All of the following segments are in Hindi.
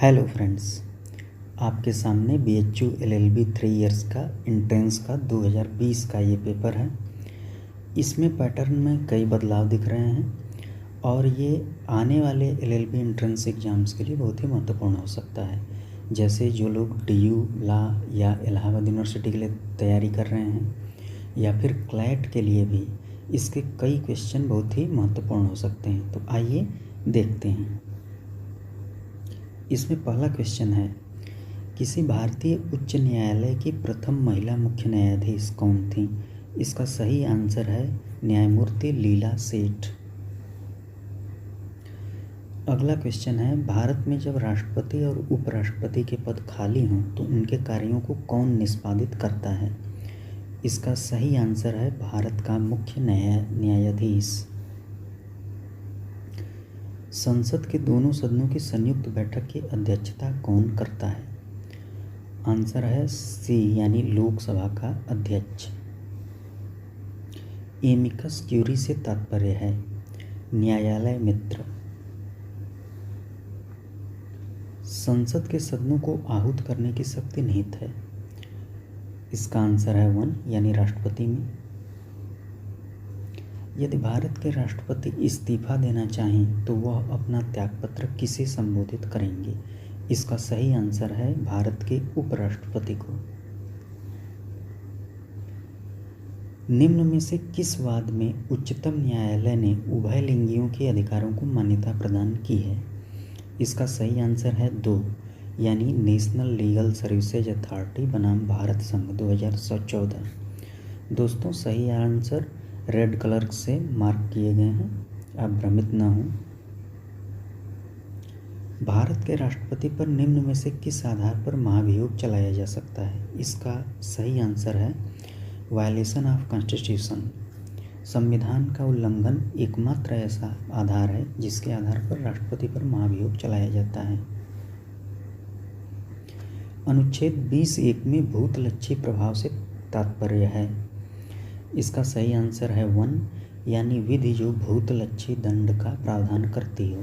हेलो फ्रेंड्स, आपके सामने BHU LLB 3 इयर्स का इंट्रेंस का 2020 का ये पेपर है। इसमें पैटर्न में कई बदलाव दिख रहे हैं और ये आने वाले LLB इंट्रेंस एग्ज़ाम्स के लिए बहुत ही महत्वपूर्ण हो सकता है। जैसे जो लोग DU ला या इलाहाबाद यूनिवर्सिटी के लिए तैयारी कर रहे हैं या फिर क्लैट के लिए भी इसके कई क्वेश्चन बहुत ही महत्वपूर्ण हो सकते हैं। तो आइए देखते हैं। इसमें पहला क्वेश्चन है, किसी भारतीय उच्च न्यायालय की प्रथम महिला मुख्य न्यायाधीश कौन थी? इसका सही आंसर है न्यायमूर्ति लीला सेठ। अगला क्वेश्चन है, भारत में जब राष्ट्रपति और उपराष्ट्रपति के पद खाली हों तो उनके कार्यों को कौन निष्पादित करता है? इसका सही आंसर है भारत का मुख्य न्यायाधीश। संसद के दोनों सदनों की संयुक्त बैठक की अध्यक्षता कौन करता है? आंसर है सी यानी लोकसभा का अध्यक्ष। एमिकस क्यूरी से तात्पर्य है न्यायालय मित्र। संसद के सदनों को आहूत करने की शक्ति निहित है। इसका आंसर है 1 यानी राष्ट्रपति में। यदि भारत के राष्ट्रपति इस्तीफा देना चाहें तो वह अपना त्यागपत्र किसे संबोधित करेंगे? इसका सही आंसर है भारत के उपराष्ट्रपति को। निम्न में से किस वाद में उच्चतम न्यायालय ने उभयलिंगियों के अधिकारों को मान्यता प्रदान की है? इसका सही आंसर है 2 यानी नेशनल लीगल सर्विसेज अथॉरिटी बनाम भारत संघ 2014। दोस्तों, सही आंसर रेड कलर से मार्क किए गए हैं, आप भ्रमित न हों। भारत के राष्ट्रपति पर निम्न में से किस आधार पर महाभियोग चलाया जा सकता है? इसका सही आंसर है वायलेशन ऑफ कॉन्स्टिट्यूशन। संविधान का उल्लंघन एकमात्र ऐसा आधार है जिसके आधार पर राष्ट्रपति पर महाभियोग चलाया जाता है। अनुच्छेद 20(1) में भूतलक्षी प्रभाव से तात्पर्य है। इसका सही आंसर है 1 यानी विधि जो भूतलक्षी दंड का प्रावधान करती हो।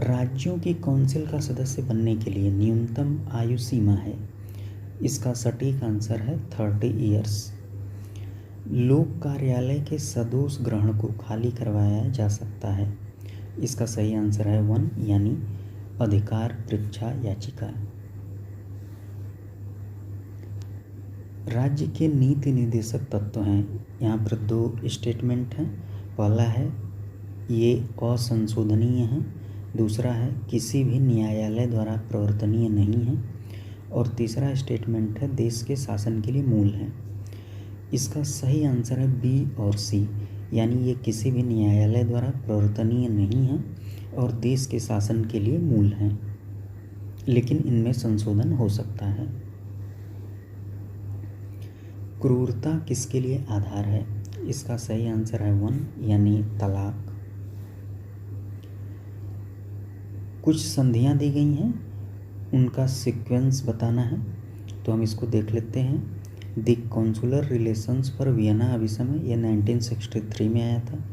राज्यों की काउंसिल का सदस्य बनने के लिए न्यूनतम आयु सीमा है। इसका सटीक आंसर है 30 इयर्स। लोक कार्यालय के सदोष ग्रहण को खाली करवाया जा सकता है। इसका सही आंसर है 1 यानी अधिकार परीक्षा याचिका। राज्य के नीति निर्देशक तत्व हैं। यहाँ पर 2 स्टेटमेंट हैं। पहला है ये असंशोधनीय है, दूसरा है किसी भी न्यायालय द्वारा प्रवर्तनीय नहीं है और तीसरा स्टेटमेंट है देश के शासन के लिए मूल है। इसका सही आंसर है बी और सी यानी ये किसी भी न्यायालय द्वारा प्रवर्तनीय नहीं है और देश के शासन के लिए मूल है, लेकिन इनमें संशोधन हो सकता है। क्रूरता किसके लिए आधार है? इसका सही आंसर है 1 यानी तलाक। कुछ संधियां दी गई हैं, उनका सीक्वेंस बताना है, तो हम इसको देख लेते हैं। The consular relations for Vienna अभिसमय ये 1963 में आया था।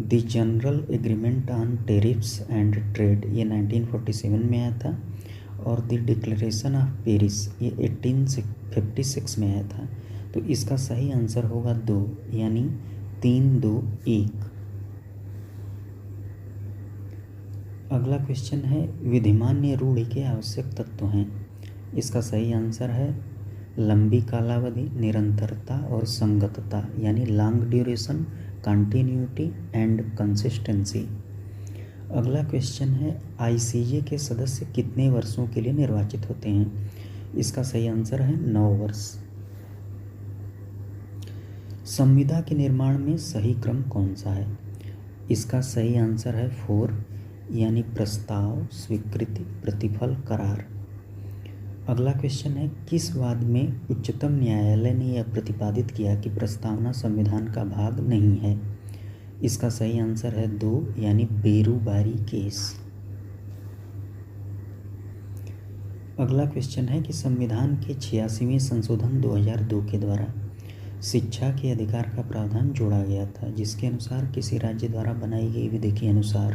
The general agreement on tariffs and trade ये 1947 में आया था और द डिक्लेरेशन ऑफ पेरिस ये 1856 में आया था। तो इसका सही आंसर होगा 2 यानी 3-2-1। अगला क्वेश्चन है, विधिमान्य रूढ़ि के आवश्यक तत्व हैं। इसका सही आंसर है लंबी कालावधि, निरंतरता और संगतता यानी long duration, continuity and consistency. अगला क्वेश्चन है, ICJ के सदस्य कितने वर्षों के लिए निर्वाचित होते हैं? इसका सही आंसर है 9 वर्ष। संविदा के निर्माण में सही क्रम कौन सा है? इसका सही आंसर है 4 यानी प्रस्ताव, स्वीकृति, प्रतिफल, करार। अगला क्वेश्चन है, किस वाद में उच्चतम न्यायालय ने यह प्रतिपादित किया कि प्रस्तावना संविधान का भाग नहीं है? इसका सही आंसर है 2 यानी बेरुबारी केस। अगला क्वेश्चन है कि संविधान के 86वें संशोधन 2002 के द्वारा शिक्षा के अधिकार का प्रावधान जोड़ा गया था, जिसके अनुसार किसी राज्य द्वारा बनाई गई विधि के अनुसार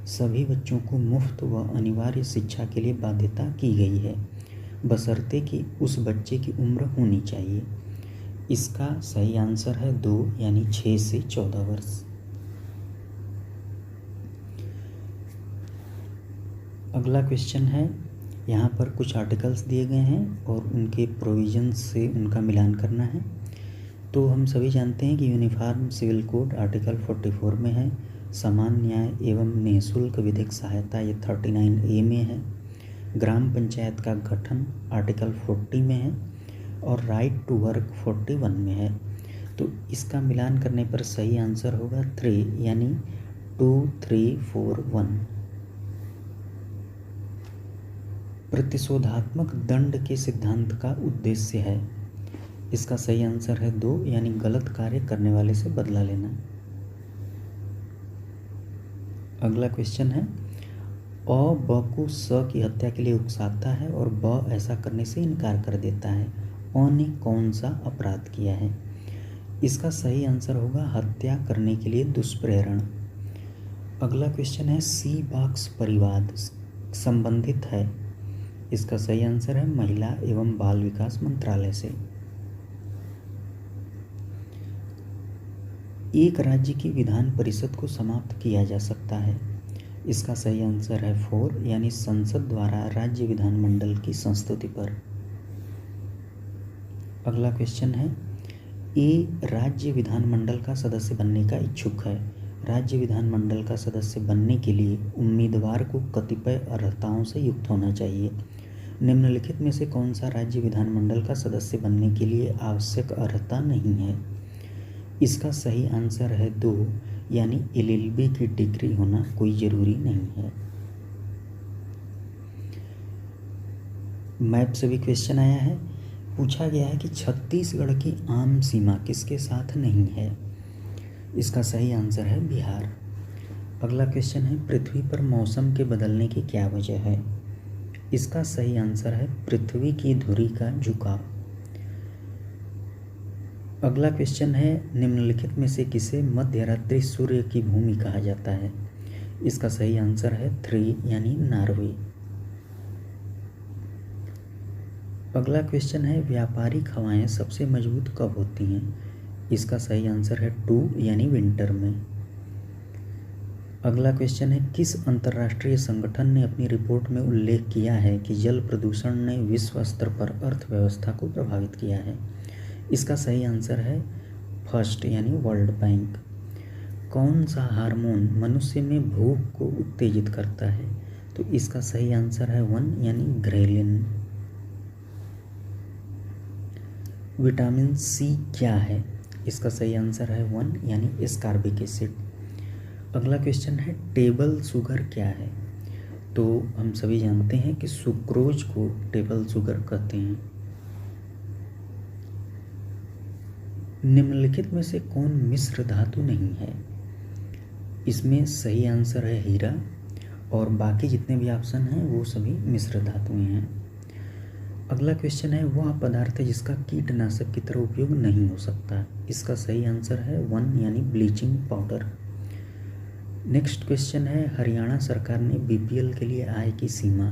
सभी बच्चों को मुफ्त व अनिवार्य शिक्षा के लिए बाध्यता की गई है, बशर्ते कि उस बच्चे की उम्र होनी चाहिए। इसका सही आंसर है 2 यानी 6 से 14 वर्ष। अगला क्वेश्चन है, यहाँ पर कुछ आर्टिकल्स दिए गए हैं और उनके प्रोविजंस से उनका मिलान करना है। तो हम सभी जानते हैं कि यूनिफॉर्म सिविल कोड आर्टिकल 44 में है, समान न्याय एवं निःशुल्क विधिक सहायता ये 39A में है, ग्राम पंचायत का गठन आर्टिकल 40 में है और राइट टू वर्क 41 में है। तो इसका मिलान करने पर सही आंसर होगा 3 यानी 2, 3, 4, 1। प्रतिशोधात्मक दंड के सिद्धांत का उद्देश्य है। इसका सही आंसर है 2 यानी गलत कार्य करने वाले से बदला लेना। अगला क्वेश्चन है, अ ब को स की हत्या के लिए उकसाता है और ब ऐसा करने से इनकार कर देता है। अ ने कौन सा अपराध किया है? इसका सही आंसर होगा हत्या करने के लिए दुष्प्रेरण। अगला क्वेश्चन है, सी बॉक्स परिवाद संबंधित है। इसका सही आंसर है महिला एवं बाल विकास मंत्रालय से। एक राज्य की विधान परिषद को समाप्त किया जा सकता है। इसका सही आंसर है 4 यानी संसद द्वारा राज्य विधानमंडल की संस्तुति पर। अगला क्वेश्चन है, ए राज्य विधानमंडल का सदस्य बनने का इच्छुक है। राज्य विधानमंडल का सदस्य बनने के लिए उम्मीदवार को कतिपय अर्हताओं से युक्त होना चाहिए। निम्नलिखित में से कौन सा राज्य विधानमंडल का सदस्य बनने के लिए आवश्यक अर्हता नहीं है? इसका सही आंसर है 2 यानी LLB की डिग्री होना कोई जरूरी नहीं है। मैप से भी क्वेश्चन आया है, पूछा गया है कि छत्तीसगढ़ की आम सीमा किसके साथ नहीं है? इसका सही आंसर है बिहार। अगला क्वेश्चन है, पृथ्वी पर मौसम के बदलने की क्या वजह है? इसका सही आंसर है पृथ्वी की धुरी का झुकाव। अगला क्वेश्चन है, निम्नलिखित में से किसे मध्यरात्रि सूर्य की भूमि कहा जाता है? इसका सही आंसर है 3 यानी नॉर्वे। अगला क्वेश्चन है, व्यापारिक हवाएं सबसे मजबूत कब होती हैं? इसका सही आंसर है 2 यानी विंटर में। अगला क्वेश्चन है, किस अंतर्राष्ट्रीय संगठन ने अपनी रिपोर्ट में उल्लेख किया है कि जल प्रदूषण ने विश्व स्तर पर अर्थव्यवस्था को प्रभावित किया है? इसका सही आंसर है फर्स्ट यानी वर्ल्ड बैंक। कौन सा हार्मोन मनुष्य में भूख को उत्तेजित करता है? तो इसका सही आंसर है 1 यानी ग्रेलिन। विटामिन सी क्या है? इसका सही आंसर है 1 यानी एस्कॉर्बिक एसिड। अगला क्वेश्चन है, टेबल शुगर क्या है? तो हम सभी जानते हैं कि सुक्रोज को टेबल शुगर कहते हैं। निम्नलिखित में से कौन मिश्र धातु नहीं है? इसमें सही आंसर है हीरा और बाकी जितने भी ऑप्शन हैं वो सभी मिश्र धातुएं हैं। अगला क्वेश्चन है, वह पदार्थ जिसका कीटनाशक की तरह उपयोग नहीं हो सकता। इसका सही आंसर है 1 यानी ब्लीचिंग पाउडर। नेक्स्ट क्वेश्चन है, हरियाणा सरकार ने BPL के लिए आय की सीमा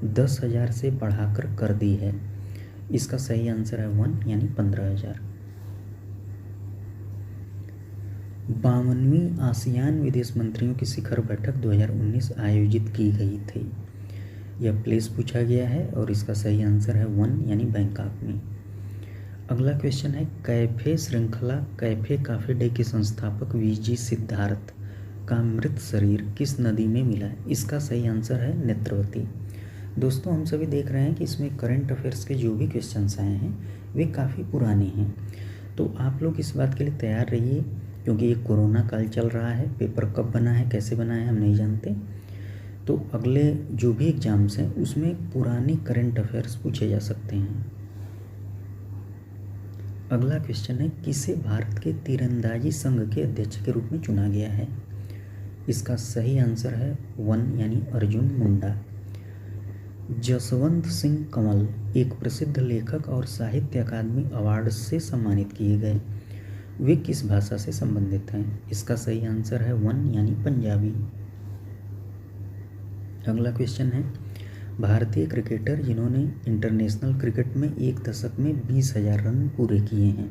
10,000 से बढ़ाकर कर दी है। इसका सही आंसर है 1 यानी 15,000। 52वीं आसियान विदेश मंत्रियों की शिखर बैठक 2019 आयोजित की गई थी। यह प्लेस पूछा गया है और इसका सही आंसर है 1 यानी बैंकॉक में। अगला क्वेश्चन है, कैफे श्रृंखला कैफे काफे डे के संस्थापक VG सिद्धार्थ का मृत शरीर किस नदी में मिला? इसका सही आंसर है नेत्रवती। दोस्तों, हम सभी देख रहे हैं कि इसमें करंट अफेयर्स के जो भी क्वेश्चंस आए हैं वे काफ़ी पुराने हैं, तो आप लोग इस बात के लिए तैयार रहिए क्योंकि ये कोरोना काल चल रहा है। पेपर कब बना है, कैसे बना है, हम नहीं जानते। तो अगले जो भी एग्जाम्स हैं उसमें पुरानी करंट अफेयर्स पूछे जा सकते हैं। अगला क्वेश्चन है, किसे भारत के तीरंदाजी संघ के अध्यक्ष के रूप में चुना गया है? इसका सही आंसर है 1 यानी अर्जुन मुंडा। जसवंत सिंह कमल एक प्रसिद्ध लेखक और साहित्य अकादमी अवार्ड से सम्मानित किए गए। वे किस भाषा से संबंधित हैं? इसका सही आंसर है 1 यानी पंजाबी। अगला क्वेश्चन है, भारतीय क्रिकेटर जिन्होंने इंटरनेशनल क्रिकेट में एक दशक में 20,000 रन पूरे किए हैं।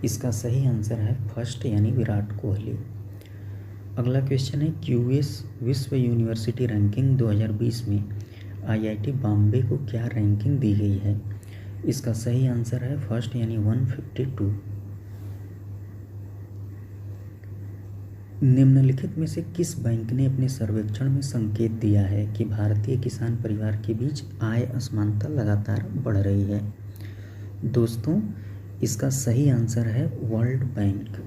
इसका सही आंसर है फर्स्ट यानी विराट कोहली। अगला क्वेश्चन है, क्यूएस विश्व यूनिवर्सिटी रैंकिंग 2020 में आईआईटी बॉम्बे को क्या रैंकिंग दी गई है। इसका सही आंसर है फर्स्ट यानी 152। निम्नलिखित में से किस बैंक ने अपने सर्वेक्षण में संकेत दिया है कि भारतीय किसान परिवार के बीच आय असमानता लगातार बढ़ रही है। दोस्तों, इसका सही आंसर है वर्ल्ड बैंक।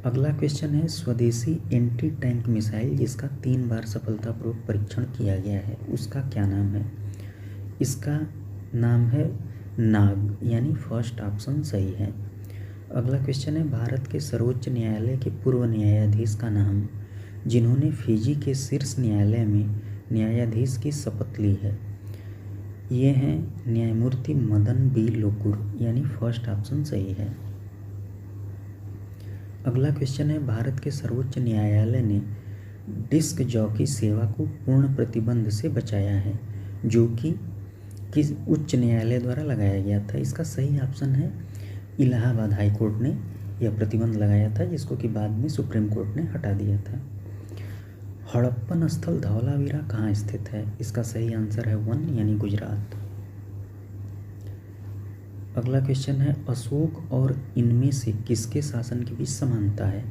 अगला क्वेश्चन है, स्वदेशी एंटी टैंक मिसाइल जिसका 3 बार सफलतापूर्वक परीक्षण किया गया है उसका क्या नाम है। इसका नाम है नाग, यानी फर्स्ट ऑप्शन सही है। अगला क्वेश्चन है, भारत के सर्वोच्च न्यायालय के पूर्व न्यायाधीश का नाम जिन्होंने फिजी के शीर्ष न्यायालय में न्यायाधीश की शपथ ली है। ये हैं न्यायमूर्ति मदन बी लोकुर, यानी फर्स्ट ऑप्शन सही है। अगला क्वेश्चन है, भारत के सर्वोच्च न्यायालय ने डिस्क जॉकी सेवा को पूर्ण प्रतिबंध से बचाया है जो कि किस उच्च न्यायालय द्वारा लगाया गया था। इसका सही ऑप्शन है इलाहाबाद हाई कोर्ट ने यह प्रतिबंध लगाया था, जिसको कि बाद में सुप्रीम कोर्ट ने हटा दिया था। हड़प्पन स्थल धौलावीरा कहाँ स्थित है। इसका सही आंसर है 1 यानी गुजरात। अगला क्वेश्चन है, अशोक और इनमें से किसके शासन के बीच समानता है।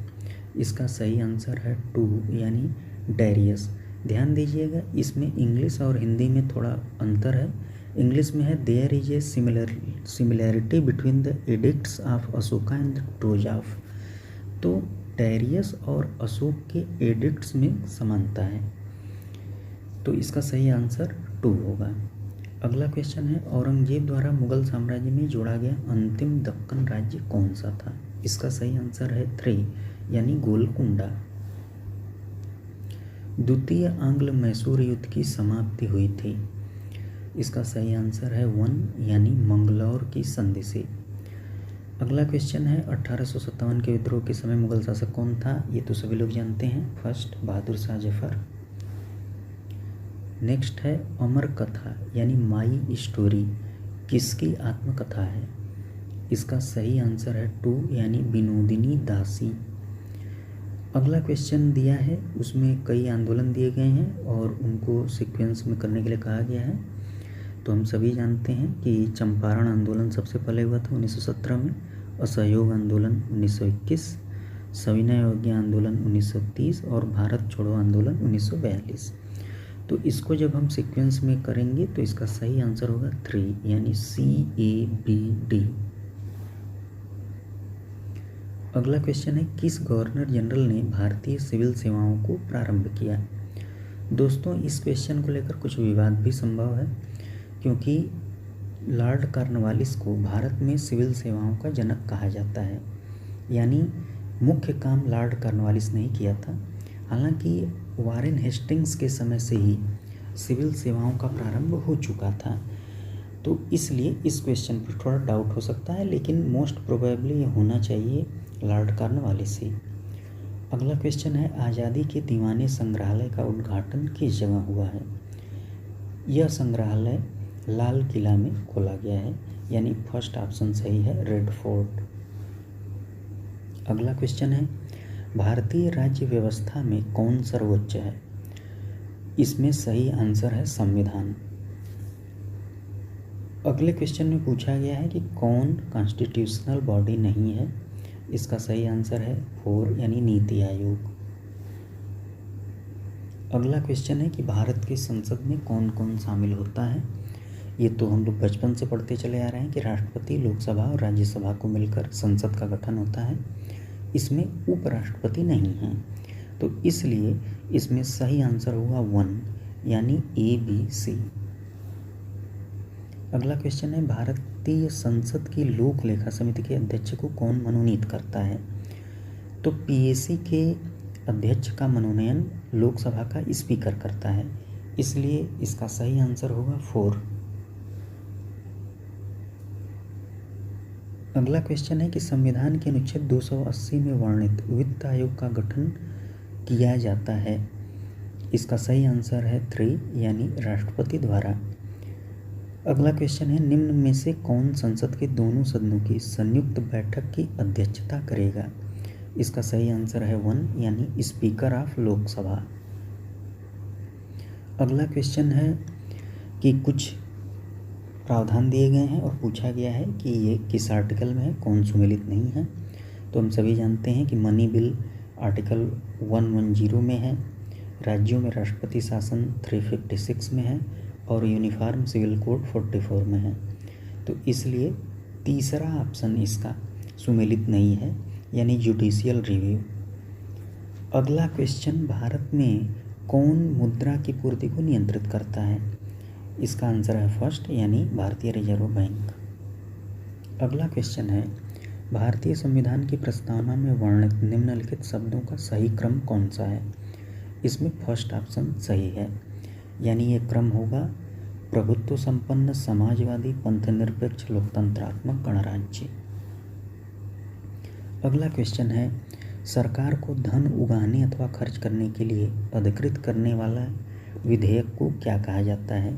इसका सही आंसर है 2 यानी डैरियस। ध्यान दीजिएगा, इसमें इंग्लिश और हिंदी में थोड़ा अंतर है। इंग्लिश में है there is a similarity between the edicts of Ashoka and ट्रोजाफ। तो डैरियस और अशोक के एडिक्ट्स में समानता है, तो इसका सही आंसर 2 होगा। अगला क्वेश्चन है, औरंगजेब द्वारा मुगल साम्राज्य में जोड़ा गया अंतिम दक्कन राज्य कौन सा था। इसका सही आंसर है 3 यानी गोलकुंडा। द्वितीय आंग्ल मैसूर युद्ध की समाप्ति हुई थी। इसका सही आंसर है 1 यानी मंगलौर की संधि से। अगला क्वेश्चन है, 1857 के विद्रोह के समय मुगल शासक कौन था। ये तो सभी लोग जानते हैं, फर्स्ट बहादुर शाह जफर। नेक्स्ट है, अमर कथा यानी माई स्टोरी किसकी आत्मकथा है। इसका सही आंसर है 2 यानी विनोदिनी दासी। अगला क्वेश्चन दिया है, उसमें कई आंदोलन दिए गए हैं और उनको सीक्वेंस में करने के लिए कहा गया है। तो हम सभी जानते हैं कि चंपारण आंदोलन सबसे पहले हुआ था 1917 में, असहयोग आंदोलन 1921, सविनय अवज्ञा आंदोलन 1930 और भारत छोड़ो आंदोलन 1942। तो इसको जब हम सीक्वेंस में करेंगे तो इसका सही आंसर होगा 3 यानी CABD। अगला क्वेश्चन है, किस गवर्नर जनरल ने भारतीय सिविल सेवाओं को प्रारंभ किया। दोस्तों, इस क्वेश्चन को लेकर कुछ विवाद भी संभव है, क्योंकि लॉर्ड कॉर्नवालिस को भारत में सिविल सेवाओं का जनक कहा जाता है, यानी मुख्य काम लॉर्ड कॉर्नवालिस ने ही किया था। हालांकि वारेन हेस्टिंग्स के समय से ही सिविल सेवाओं का प्रारंभ हो चुका था, तो इसलिए इस क्वेश्चन पर थोड़ा डाउट हो सकता है, लेकिन मोस्ट प्रोबेबली ये होना चाहिए लॉर्ड कॉर्नवालिस ही। अगला क्वेश्चन है, आज़ादी के दीवाने संग्रहालय का उद्घाटन किस जगह हुआ है। यह संग्रहालय लाल किला में खोला गया है, यानी फर्स्ट ऑप्शन सही है रेड फोर्ट। अगला क्वेश्चन है, भारतीय राज्य व्यवस्था में कौन सर्वोच्च है। इसमें सही आंसर है संविधान। अगले क्वेश्चन में पूछा गया है कि कौन कॉन्स्टिट्यूशनल बॉडी नहीं है। इसका सही आंसर है 4 यानी नीति आयोग। अगला क्वेश्चन है कि भारत की संसद में कौन कौन शामिल होता है। ये तो हम लोग बचपन से पढ़ते चले आ रहे हैं कि राष्ट्रपति, लोकसभा और राज्यसभा को मिलकर संसद का गठन होता है। इसमें उपराष्ट्रपति नहीं है, तो इसलिए इसमें सही आंसर होगा 1 यानी ABC। अगला क्वेश्चन है, भारतीय संसद की लोक लेखा समिति के अध्यक्ष को कौन मनोनीत करता है। तो PAC के अध्यक्ष का मनोनयन लोकसभा का स्पीकर करता है, इसलिए इसका सही आंसर होगा 4। अगला क्वेश्चन है कि संविधान के अनुच्छेद 280 में वर्णित वित्त आयोग का गठन किया जाता है। इसका सही आंसर है 3 यानी राष्ट्रपति द्वारा। अगला क्वेश्चन है, निम्न में से कौन संसद के दोनों सदनों की संयुक्त बैठक की अध्यक्षता करेगा? इसका सही आंसर है 1 यानी स्पीकर ऑफ लोकसभा। अगला क्वेश्चन है कि कुछ प्रावधान दिए गए हैं और पूछा गया है कि ये किस आर्टिकल में है, कौन सुमेलित नहीं है। तो हम सभी जानते हैं कि मनी बिल आर्टिकल 110 में है, राज्यों में राष्ट्रपति शासन 356 में है और यूनिफॉर्म सिविल कोड 44 में है। तो इसलिए तीसरा ऑप्शन इसका सुमेलित नहीं है यानी जुडिशियल रिव्यू। अगला क्वेश्चन, भारत में कौन मुद्रा की पूर्ति को नियंत्रित करता है? इसका आंसर है फर्स्ट यानी भारतीय रिजर्व बैंक। अगला क्वेश्चन है, भारतीय संविधान की प्रस्तावना में वर्णित निम्नलिखित शब्दों का सही क्रम कौन सा है? इसमें फर्स्ट ऑप्शन सही है यानी ये क्रम होगा प्रभुत्व संपन्न समाजवादी पंथनिरपेक्ष लोकतंत्रात्मक गणराज्य। अगला क्वेश्चन है, सरकार को धन उगाहने अथवा खर्च करने के लिए अधिकृत करने वाला विधेयक को क्या कहा जाता है?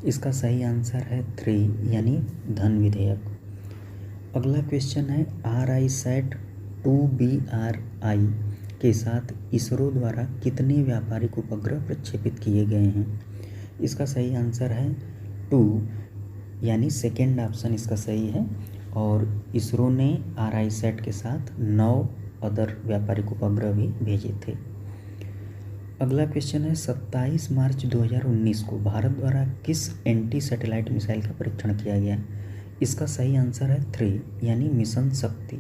इसका सही आंसर है 3 यानी धन विधेयक। अगला क्वेश्चन है, RISAT 2BRI के साथ इसरो द्वारा कितने व्यापारिक उपग्रह प्रक्षेपित किए गए हैं? इसका सही आंसर है 2 यानी सेकेंड ऑप्शन इसका सही है और इसरो ने RISAT के साथ 9 अदर व्यापारिक उपग्रह भी भेजे थे। अगला क्वेश्चन है, 27 मार्च 2019 को भारत द्वारा किस एंटी सैटेलाइट मिसाइल का परीक्षण किया गया? इसका सही आंसर है 3 यानी मिशन शक्ति।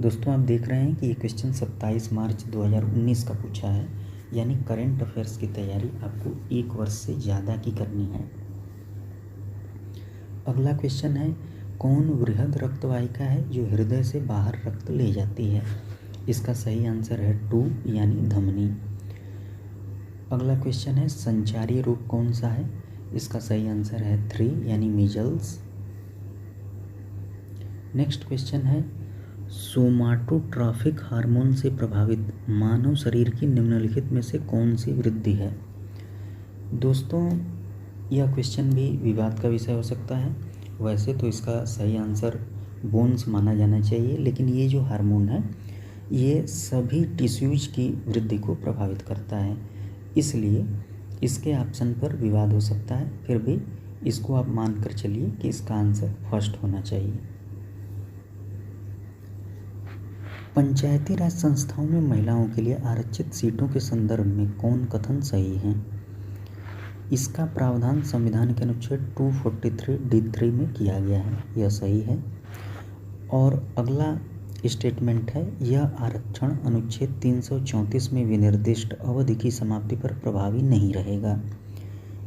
दोस्तों आप देख रहे हैं कि ये क्वेश्चन 27 मार्च 2019 का पूछा है यानी करंट अफेयर्स की तैयारी आपको 1 वर्ष से ज़्यादा की करनी है। अगला क्वेश्चन है, कौन वृहद रक्तवाहिका है जो हृदय से बाहर रक्त ले जाती है? इसका सही आंसर है 2 यानी धमनी। अगला क्वेश्चन है, संचारी रोग कौन सा है? इसका सही आंसर है 3 यानी मीजल्स। नेक्स्ट क्वेश्चन है, सोमाटोट्रॉफिक हार्मोन से प्रभावित मानव शरीर की निम्नलिखित में से कौन सी वृद्धि है? दोस्तों यह क्वेश्चन भी विवाद का विषय हो सकता है। वैसे तो इसका सही आंसर बोन्स माना जाना चाहिए, लेकिन ये जो हार्मोन है ये सभी टिश्यूज की वृद्धि को प्रभावित करता है, इसलिए इसके ऑप्शन पर विवाद हो सकता है। फिर भी इसको आप मान कर चलिए कि इसका आंसर फर्स्ट होना चाहिए। पंचायती राज संस्थाओं में महिलाओं के लिए आरक्षित सीटों के संदर्भ में कौन कथन सही है? इसका प्रावधान संविधान के अनुच्छेद 243D3 में किया गया है, यह सही है। और अगला स्टेटमेंट है, यह आरक्षण अनुच्छेद 334 में विनिर्दिष्ट अवधि की समाप्ति पर प्रभावी नहीं रहेगा,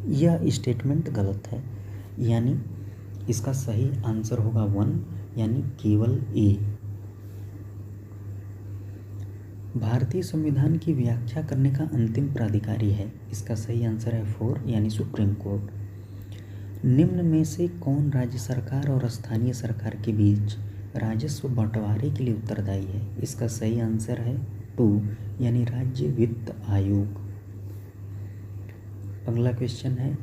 यह स्टेटमेंट गलत है यानी इसका सही आंसर होगा 1 यानी केवल ए। भारतीय संविधान की व्याख्या करने का अंतिम प्राधिकारी है? इसका सही आंसर है 4 यानी सुप्रीम कोर्ट। निम्न में से कौन राज्य सरकार और स्थानीय सरकार के बीच राजस्व बंटवारे के लिए उत्तरदायी है? इसका सही आंसर है 2 यानी राज्य वित्त आयोग। अगला क्वेश्चन है,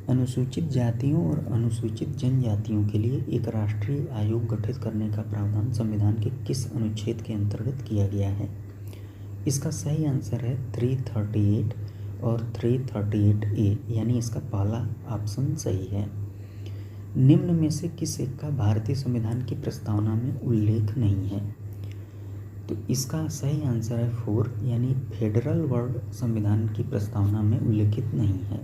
अनुसूचित जातियों और अनुसूचित जनजातियों के लिए एक राष्ट्रीय आयोग गठित करने का प्रावधान संविधान के किस अनुच्छेद के अंतर्गत किया गया है? इसका सही आंसर है 338 और 338A यानी इसका पहला ऑप्शन सही है। निम्न में से किस एक का भारतीय संविधान की प्रस्तावना में उल्लेख नहीं है? तो इसका सही आंसर है 4 यानी फेडरल वर्ड संविधान की प्रस्तावना में उल्लेखित नहीं है।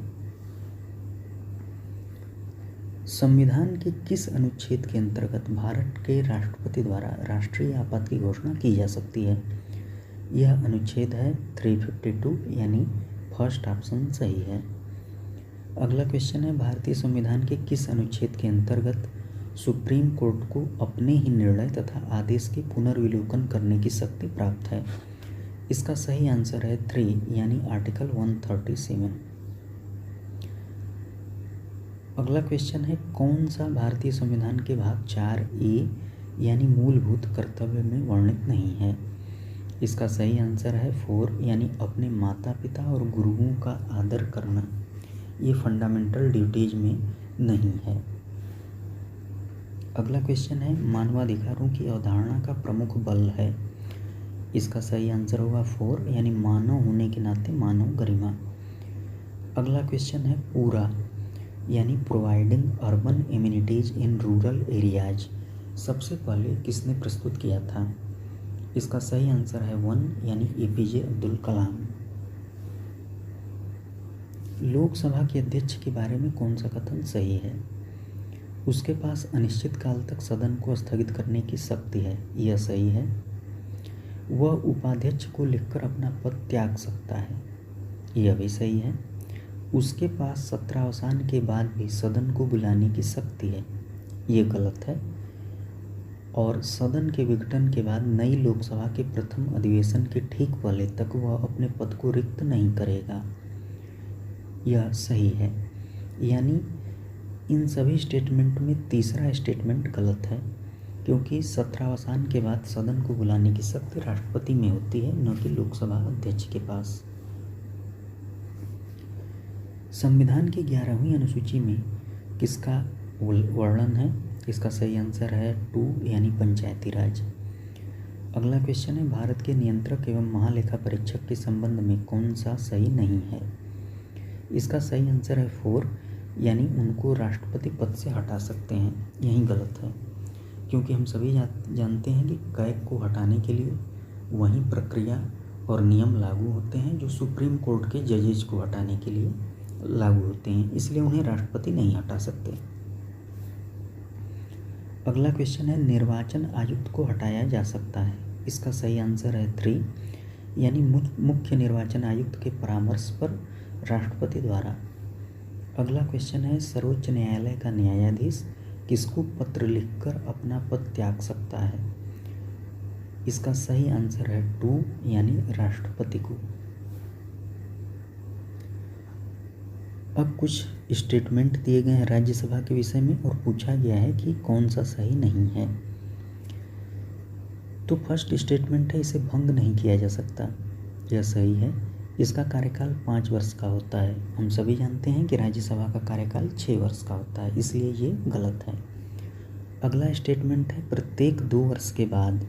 संविधान के किस अनुच्छेद के अंतर्गत भारत के राष्ट्रपति द्वारा राष्ट्रीय आपात की घोषणा की जा सकती है? यह अनुच्छेद है 352 यानी फर्स्ट ऑप्शन सही है। अगला क्वेश्चन है, भारतीय संविधान के किस अनुच्छेद के अंतर्गत सुप्रीम कोर्ट को अपने ही निर्णय तथा आदेश के पुनर्विलोकन करने की शक्ति प्राप्त है? इसका सही आंसर है 3 यानी आर्टिकल 137। अगला क्वेश्चन है, कौन सा भारतीय संविधान के भाग 4A यानी मूलभूत कर्तव्य में वर्णित नहीं है? इसका सही आंसर है 4 यानी अपने माता पिता और गुरुओं का आदर करना। ये फंडामेंटल ड्यूटीज में नहीं है। अगला क्वेश्चन है मानवाधिकारों की अवधारणा का प्रमुख बल है। इसका सही आंसर होगा 4 यानी मानव होने के नाते मानव गरिमा। अगला क्वेश्चन है पूरा यानी providing urban amenities in rural areas सबसे पहले किसने प्रस्तुत किया था। इसका सही आंसर है 1 यानी APJ अब्दुल कलाम। लोकसभा के अध्यक्ष के बारे में कौन सा कथन सही है। उसके पास अनिश्चित काल तक सदन को स्थगित करने की शक्ति है, यह सही है। वह उपाध्यक्ष को लिखकर अपना पद त्याग सकता है, यह भी सही है। उसके पास सत्रावसान के बाद भी सदन को बुलाने की शक्ति है, ये गलत है। और सदन के विघटन के बाद नई लोकसभा के प्रथम अधिवेशन के ठीक पहले तक वह अपने पद को रिक्त नहीं करेगा, यह सही है। यानी इन सभी स्टेटमेंट में तीसरा स्टेटमेंट गलत है, क्योंकि सत्रावसान के बाद सदन को बुलाने की शक्ति राष्ट्रपति में होती है, न कि लोकसभा अध्यक्ष के पास। संविधान की 11वीं अनुसूची में किसका वर्णन है। इसका सही आंसर है 2 यानी पंचायती राज। अगला क्वेश्चन है भारत के नियंत्रक एवं महालेखा परीक्षक के संबंध में कौन सा सही नहीं है। इसका सही आंसर है 4 यानी उनको राष्ट्रपति पद से हटा सकते हैं, यही गलत है। क्योंकि हम सभी जानते हैं कि कैग को हटाने के लिए वही प्रक्रिया और नियम लागू होते हैं जो सुप्रीम कोर्ट के जजेज को हटाने के लिए लागू होते हैं, इसलिए उन्हें राष्ट्रपति नहीं हटा सकते। अगला क्वेश्चन है निर्वाचन आयुक्त को हटाया जा सकता है। इसका सही आंसर है 3 यानी मुख्य निर्वाचन आयुक्त के परामर्श पर राष्ट्रपति द्वारा। अगला क्वेश्चन है सर्वोच्च न्यायालय का न्यायाधीश किसको पत्र लिखकर अपना पद त्याग सकता है। इसका सही आंसर है 2 यानी राष्ट्रपति को। अब कुछ स्टेटमेंट दिए गए हैं राज्यसभा के विषय में और पूछा गया है कि कौन सा सही नहीं है। तो फर्स्ट स्टेटमेंट है इसे भंग नहीं किया जा सकता, यह सही है। इसका कार्यकाल 5 वर्ष का होता है। हम सभी जानते हैं कि राज्यसभा का कार्यकाल 6 वर्ष का होता है, इसलिए ये गलत है। अगला स्टेटमेंट है प्रत्येक 2 वर्ष के बाद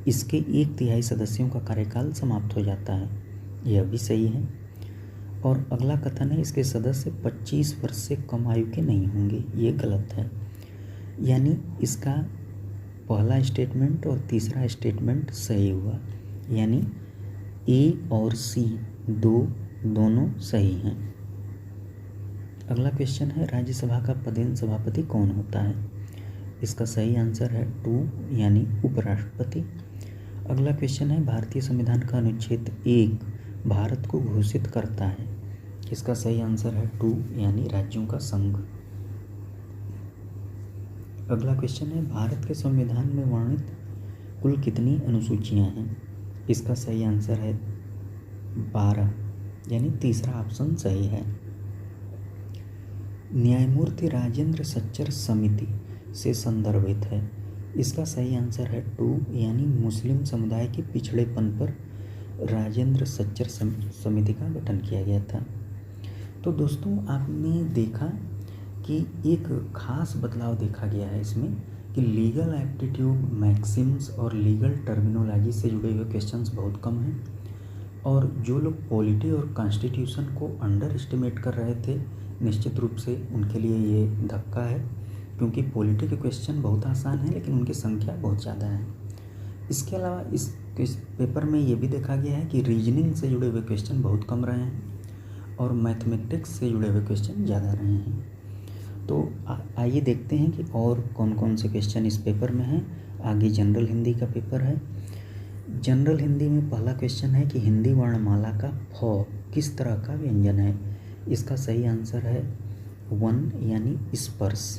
इसके 1/3 सदस्यों का कार्यकाल समाप्त हो जाता है, यह भी सही है। और अगला कथन है इसके सदस्य 25 वर्ष से कम आयु के नहीं होंगे, ये गलत है। यानी इसका पहला स्टेटमेंट और तीसरा स्टेटमेंट सही हुआ, यानी A और C दोनों सही हैं। अगला क्वेश्चन है राज्यसभा का पदेन सभापति कौन होता है। इसका सही आंसर है 2 यानी उपराष्ट्रपति। अगला क्वेश्चन है भारतीय संविधान का अनुच्छेद 1 भारत को घोषित करता है। इसका सही आंसर है 2 यानी राज्यों का संघ। अगला क्वेश्चन है भारत के संविधान में वर्णित कुल कितनी अनुसूचियां हैं। इसका सही आंसर है 12 यानी तीसरा ऑप्शन सही है। न्यायमूर्ति राजेंद्र सच्चर समिति से संदर्भित है। इसका सही आंसर है 2 यानी मुस्लिम समुदाय के पिछड़ेपन पर राजेंद्र सच्चर समिति का गठन किया गया था। तो दोस्तों आपने देखा कि एक खास बदलाव देखा गया है इसमें कि लीगल एप्टीट्यूड मैक्सिम्स और लीगल टर्मिनोलॉजी से जुड़े हुए क्वेश्चंस बहुत कम हैं, और जो लोग पॉलिटी और कॉन्स्टिट्यूशन को अंडर एस्टिमेट कर रहे थे निश्चित रूप से उनके लिए ये धक्का है, क्योंकि पॉलिटी के क्वेश्चन बहुत आसान है लेकिन उनकी संख्या बहुत ज़्यादा है। इसके अलावा इस पेपर में ये भी देखा गया है कि रीजनिंग से जुड़े हुए क्वेश्चन बहुत कम रहे हैं और मैथमेटिक्स से जुड़े हुए क्वेश्चन ज़्यादा रहे हैं। तो आइए देखते हैं कि और कौन कौन से क्वेश्चन इस पेपर में हैं। आगे जनरल हिंदी का पेपर है। जनरल हिंदी में पहला क्वेश्चन है कि हिंदी वर्णमाला का फ किस तरह का व्यंजन है। इसका सही आंसर है 1 यानी स्पर्श।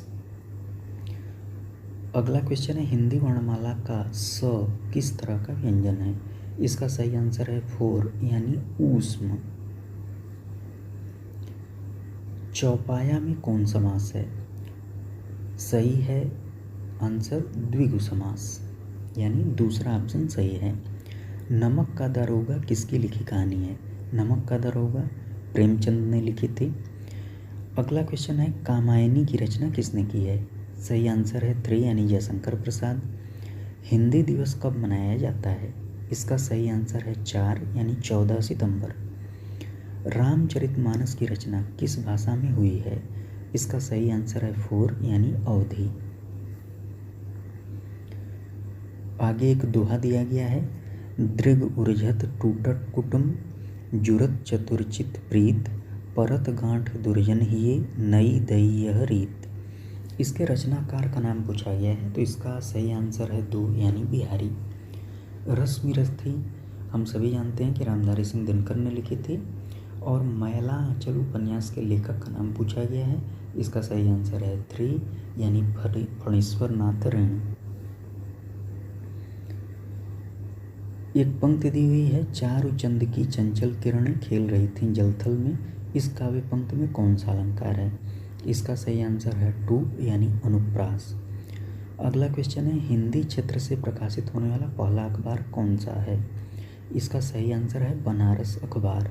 अगला क्वेश्चन है हिंदी वर्णमाला का स किस तरह का व्यंजन है। इसका सही आंसर है 4 यानी ऊष्म। चौपाया में कौन समास है। सही है आंसर द्विगु समास, यानी दूसरा ऑप्शन सही है। नमक का दरोगा किसकी लिखी कहानी है? नमक का दरोगा प्रेमचंद ने लिखी थी। अगला क्वेश्चन है, कामायनी की रचना किसने की है? सही आंसर है 3 यानी जयशंकर प्रसाद। हिंदी दिवस कब मनाया जाता है? इसका सही आंसर है 4 यानी 14 सितंबर। रामचरितमानस की रचना किस भाषा में हुई है? इसका सही आंसर है 4 यानी अवधी। आगे एक दोहा दिया गया है, दृग उर्जत टूटत कुटुम जुरत चतुरचित प्रीत परत गांठ दुर्जन हिये नई दई यह रीत। इसके रचनाकार का नाम पूछा गया है, तो इसका सही आंसर है 2 यानी बिहारी। रश्मिरथी हम सभी जानते हैं कि रामधारी सिंह दिनकर ने लिखी थी। और मैला आंचल उपन्यास के लेखक का नाम पूछा गया है, इसका सही आंसर है 3 यानी फणीश्वर नाथ रेणु। एक पंक्ति दी हुई है, चारु चंद की चंचल किरणें खेल रही थीं जलथल में। इस काव्य पंक्ति में कौन सा अलंकार है? इसका सही आंसर है 2 यानी अनुप्रास। अगला क्वेश्चन है, हिंदी क्षेत्र से प्रकाशित होने वाला पहला अखबार कौन सा है? इसका सही आंसर है बनारस अखबार।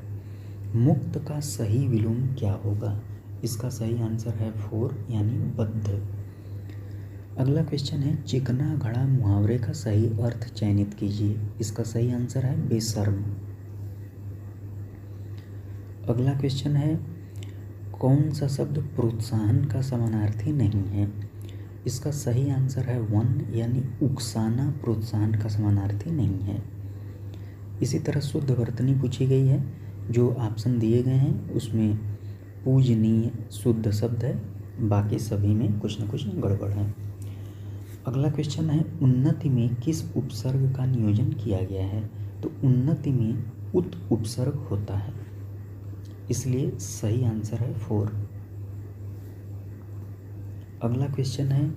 मुक्त का सही विलोम क्या होगा? इसका सही आंसर है 4 यानी बद्ध। अगला क्वेश्चन है, चिकना घड़ा मुहावरे का सही अर्थ चयनित कीजिए। इसका सही आंसर है बेशर्म। अगला क्वेश्चन है, कौन सा शब्द प्रोत्साहन का समानार्थी नहीं है? इसका सही आंसर है 1 यानी उकसाना प्रोत्साहन का समानार्थी नहीं है। इसी तरह शुद्ध वर्तनी पूछी गई है। जो ऑप्शन दिए गए हैं उसमें पूजनीय शुद्ध शब्द है, बाकी सभी में कुछ न कुछ गड़बड़ है। अगला क्वेश्चन है, उन्नति में किस उपसर्ग का नियोजन किया गया है? तो उन्नति में उत उपसर्ग होता है, इसलिए सही आंसर है 4। अगला क्वेश्चन है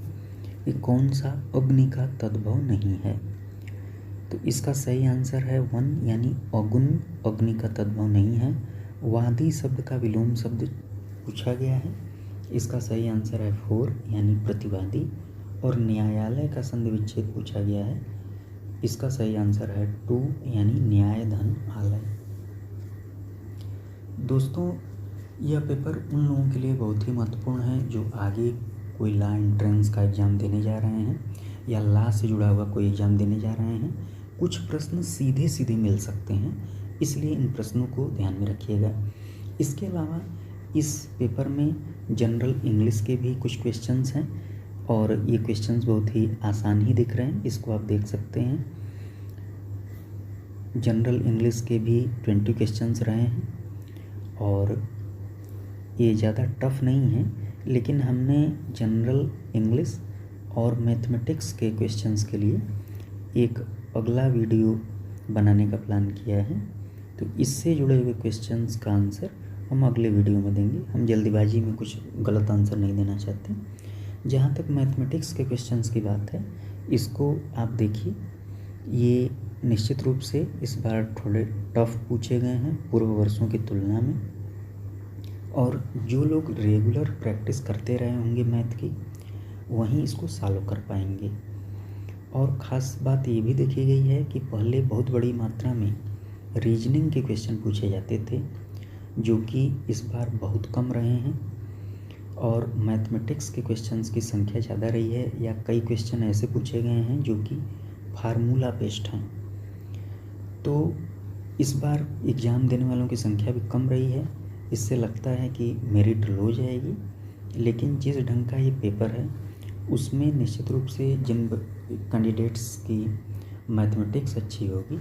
कि कौन सा अग्नि का तद्भव नहीं है? तो इसका सही आंसर है 1 यानी अगुण अग्नि का तद्भव नहीं है। वादी शब्द का विलोम शब्द पूछा गया है, इसका सही आंसर है 4 यानी प्रतिवादी। और न्यायालय का संधि विच्छेद पूछा गया है, इसका सही आंसर है 2 यानी न्याय धन आलय। दोस्तों, यह पेपर उन लोगों के लिए बहुत ही महत्वपूर्ण है जो आगे कोई लॉ एंट्रेंस का एग्ज़ाम देने जा रहे हैं या लॉ से जुड़ा हुआ कोई एग्ज़ाम देने जा रहे हैं। कुछ प्रश्न सीधे सीधे मिल सकते हैं, इसलिए इन प्रश्नों को ध्यान में रखिएगा। इसके अलावा इस पेपर में जनरल इंग्लिश के भी कुछ क्वेश्चंस हैं और ये क्वेश्चंस बहुत ही आसान ही दिख रहे हैं, इसको आप देख सकते हैं। जनरल इंग्लिश के भी 20 क्वेश्चंस रहे हैं और ये ज़्यादा टफ नहीं है, लेकिन हमने जनरल इंग्लिश और मैथमेटिक्स के क्वेश्चंस के लिए एक अगला वीडियो बनाने का प्लान किया है। तो इससे जुड़े हुए क्वेश्चंस का आंसर हम अगले वीडियो में देंगे। हम जल्दीबाजी में कुछ गलत आंसर नहीं देना चाहते। जहाँ तक मैथमेटिक्स के क्वेश्चंस की बात है, इसको आप देखिए, ये निश्चित रूप से इस बार थोड़े टफ पूछे गए हैं पूर्व वर्षों की तुलना में। और जो लोग रेगुलर प्रैक्टिस करते रहे होंगे मैथ की, वहीं इसको सॉल्व कर पाएंगे। और ख़ास बात ये भी देखी गई है कि पहले बहुत बड़ी मात्रा में रीजनिंग के क्वेश्चन पूछे जाते थे, जो कि इस बार बहुत कम रहे हैं। और मैथमेटिक्स के क्वेश्चंस की संख्या ज़्यादा रही है, या कई क्वेश्चन ऐसे पूछे गए हैं जो कि फार्मूला बेस्ड हैं। तो इस बार एग्ज़ाम देने वालों की संख्या भी कम रही है। इससे लगता है कि मेरिट लो जाएगी, लेकिन जिस ढंग का ये पेपर है उसमें निश्चित रूप से जिन कैंडिडेट्स की मैथमेटिक्स अच्छी होगी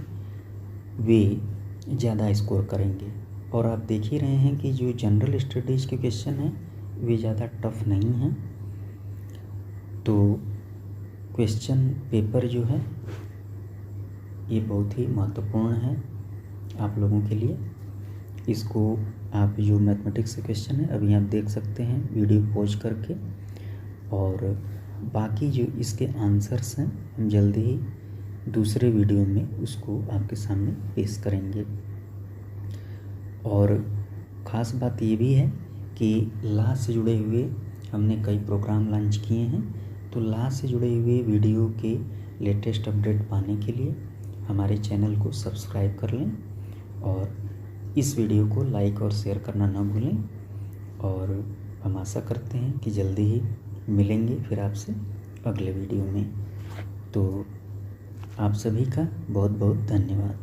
वे ज़्यादा स्कोर करेंगे। और आप देख ही रहे हैं कि जो जनरल स्टडीज़ के क्वेश्चन हैं वे ज़्यादा टफ नहीं हैं। तो क्वेश्चन पेपर जो है ये बहुत ही महत्वपूर्ण है आप लोगों के लिए। इसको आप जो मैथमेटिक्स के क्वेश्चन है अभी आप देख सकते हैं वीडियो पॉज करके, और बाकी जो इसके आंसर्स हैं हम जल्दी ही दूसरे वीडियो में उसको आपके सामने पेश करेंगे। और ख़ास बात ये भी है कि लॉ से जुड़े हुए हमने कई प्रोग्राम लॉन्च किए हैं। तो लॉ से जुड़े हुए वीडियो के लेटेस्ट अपडेट पाने के लिए हमारे चैनल को सब्सक्राइब कर लें और इस वीडियो को लाइक और शेयर करना ना भूलें। और हम आशा करते हैं कि जल्दी ही मिलेंगे फिर आपसे अगले वीडियो में। तो आप सभी का बहुत बहुत धन्यवाद।